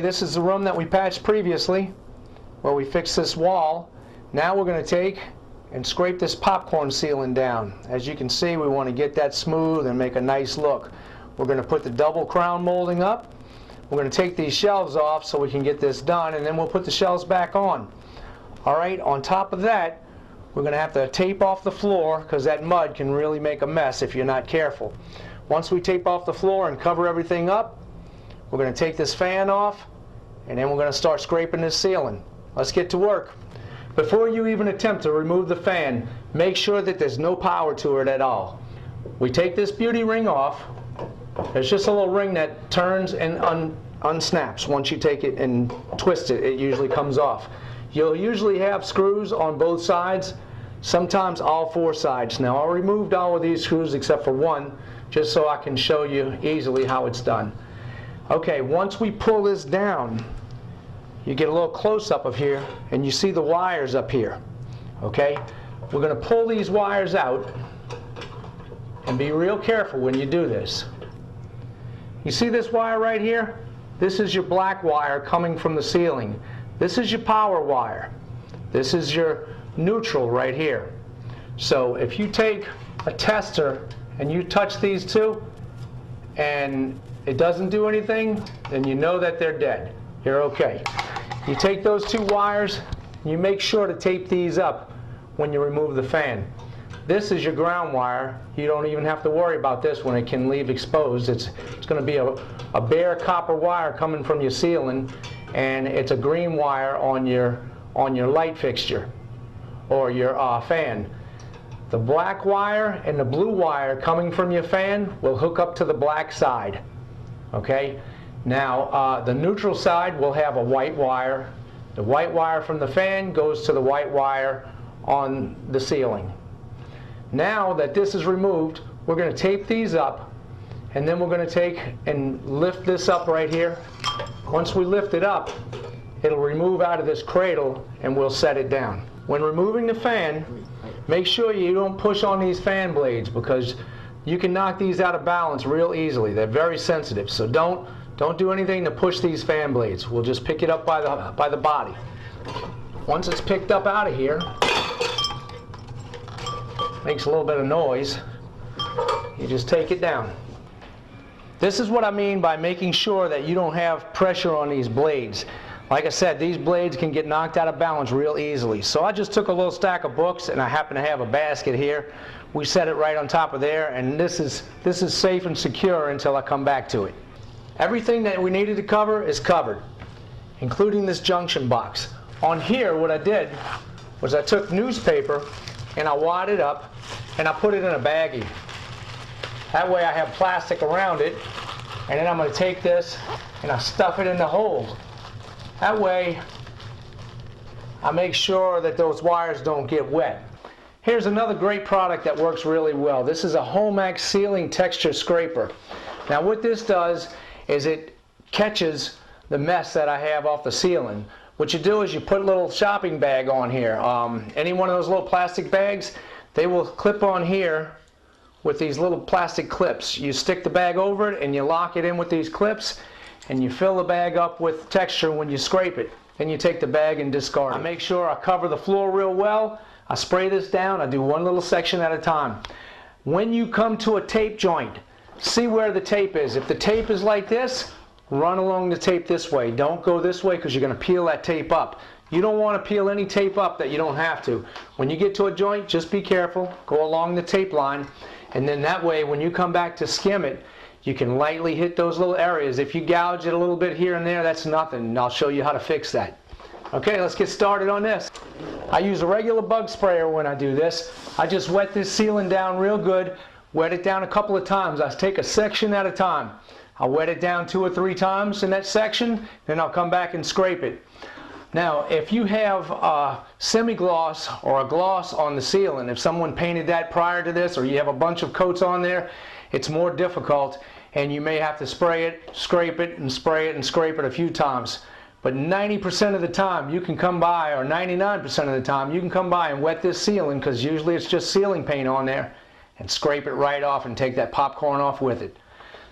this is the room that we patched previously where we fixed this wall. Now we're going to take and scrape this popcorn ceiling down. As you can see, we want to get that smooth and make a nice look. We're going to put the double crown molding up. We're going to take these shelves off so we can get this done, and then we'll put the shelves back on. Alright, on top of that, we're going to have to tape off the floor because that mud can really make a mess if you're not careful. Once we tape off the floor and cover everything up, we're going to take this fan off, and then we're going to start scraping this ceiling. Let's get to work. Before you even attempt to remove the fan, make sure that there's no power to it at all. We take this beauty ring off. There's just a little ring that turns and unsnaps. Once you take it and twist it, it usually comes off. You'll usually have screws on both sides, sometimes all four sides. Now I removed all of these screws except for one, just so I can show you easily how it's done. Okay, once we pull this down, you get a little close-up of here, and you see the wires up here. Okay, we're going to pull these wires out, and be real careful when you do this. You see this wire right here? This is your black wire coming from the ceiling. This is your power wire. This is your neutral right here. So if you take a tester and you touch these two and it doesn't do anything, then you know that they're dead. You're okay. You take those two wires, you make sure to tape these up when you remove the fan. This is your ground wire. You don't even have to worry about this when it can leave exposed. It's going to be a bare copper wire coming from your ceiling, and it's a green wire on your light fixture or your fan. The black wire and the blue wire coming from your fan will hook up to the black side. Okay? Now the neutral side will have a white wire. The white wire from the fan goes to the white wire on the ceiling. Now that this is removed, we're going to tape these up, and then we're going to take and lift this up right here. Once we lift it up, it'll remove out of this cradle and we'll set it down. When removing the fan, make sure you don't push on these fan blades because you can knock these out of balance real easily. They're very sensitive, so don't do anything to push these fan blades. We'll just pick it up by the body. Once it's picked up out of here, makes a little bit of noise, you just take it down. This is what I mean by making sure that you don't have pressure on these blades. Like I said, these blades can get knocked out of balance real easily. So I just took a little stack of books, and I happen to have a basket here. We set it right on top of there, and this is safe and secure until I come back to it. Everything that we needed to cover is covered, including this junction box. On here, what I did was I took newspaper and I wadded it up and I put it in a baggie. That way I have plastic around it, and then I'm going to take this and I stuff it in the hole. That way I make sure that those wires don't get wet. Here's another great product that works really well. This is a Homax ceiling texture scraper. Now what this does is it catches the mess that I have off the ceiling. What you do is you put a little shopping bag on here. Any one of those little plastic bags, they will clip on here with these little plastic clips. You stick the bag over it and you lock it in with these clips, and you fill the bag up with texture when you scrape it. Then you take the bag and discard it. I make sure I cover the floor real well. I spray this down. I do one little section at a time. When you come to a tape joint, see where the tape is. If the tape is like this, run along the tape this way. Don't go this way because you're going to peel that tape up. You don't want to peel any tape up that you don't have to. When you get to a joint, just be careful. Go along the tape line, and then that way when you come back to skim it, you can lightly hit those little areas. If you gouge it a little bit here and there, that's nothing, and I'll show you how to fix that. Okay, let's get started on this. I use a regular bug sprayer when I do this. I just wet this ceiling down real good, wet it down a couple of times. I take a section at a time. I'll wet it down 2 or 3 times in that section, then I'll come back and scrape it. Now, if you have a semi-gloss or a gloss on the ceiling, if someone painted that prior to this, or you have a bunch of coats on there, it's more difficult, and you may have to spray it, scrape it, and spray it and scrape it a few times. But 90% of the time you can come by, or 99% of the time, you can come by and wet this ceiling, because usually it's just ceiling paint on there, and scrape it right off and take that popcorn off with it.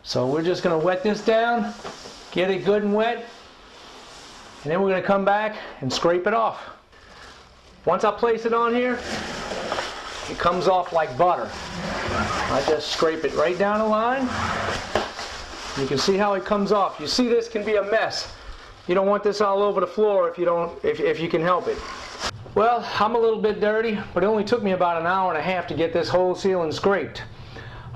So we're just going to wet this down, get it good and wet, and then we're going to come back and scrape it off. Once I place it on here, it comes off like butter. I just scrape it right down the line. You can see how it comes off. You see, this can be a mess. You don't want this all over the floor if you can help it. Well, I'm a little bit dirty, but it only took me about an hour and a half to get this whole ceiling scraped.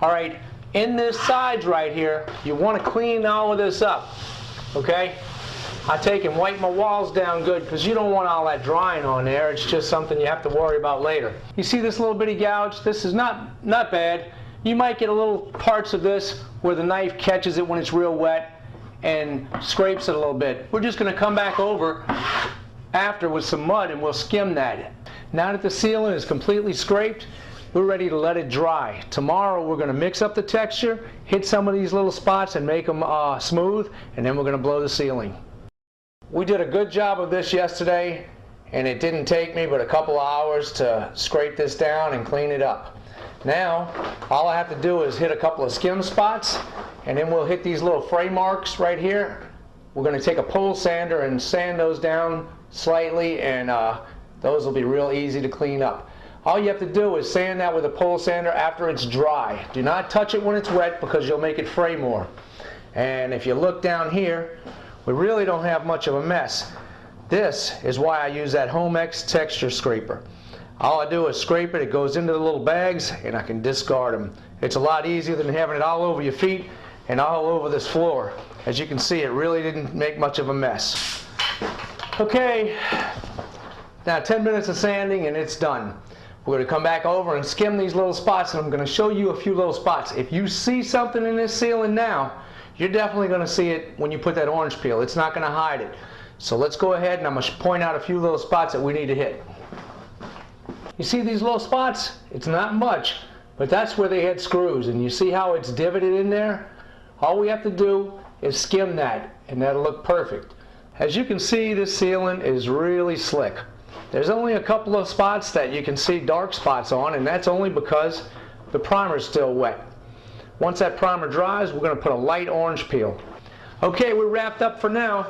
All right, in this sides right here, you want to clean all of this up, okay? I take and wipe my walls down good because you don't want all that drying on there. It's just something you have to worry about later. You see this little bitty gouge? This is not bad. You might get a little parts of this where the knife catches it when it's real wet and scrapes it a little bit. We're just going to come back over after with some mud and we'll skim that. Now that the ceiling is completely scraped, we're ready to let it dry. Tomorrow we're going to mix up the texture, hit some of these little spots and make them smooth, and then we're going to blow the ceiling. We did a good job of this yesterday, and it didn't take me but a couple of hours to scrape this down and clean it up. Now all I have to do is hit a couple of skim spots, and then we'll hit these little fray marks right here. We're going to take a pole sander and sand those down slightly, and those will be real easy to clean up. All you have to do is sand that with a pole sander after it's dry. Do not touch it when it's wet because you'll make it fray more. And if you look down here, we really don't have much of a mess. This is why I use that Homex texture scraper. All I do is scrape it, it goes into the little bags, and I can discard them. It's a lot easier than having it all over your feet and all over this floor. As you can see, it really didn't make much of a mess. Okay, now 10 minutes of sanding and it's done. We're going to come back over and skim these little spots, and I'm going to show you a few little spots. If you see something in this ceiling now, you're definitely going to see it when you put that orange peel. It's not going to hide it. So let's go ahead and I'm going to point out a few little spots that we need to hit. You see these little spots? It's not much, but that's where they had screws, and you see how it's divoted in there? All we have to do is skim that, and that'll look perfect. As you can see, this ceiling is really slick. There's only a couple of spots that you can see dark spots on, and that's only because the primer is still wet. Once that primer dries, we're going to put a light orange peel. Okay, we're wrapped up for now.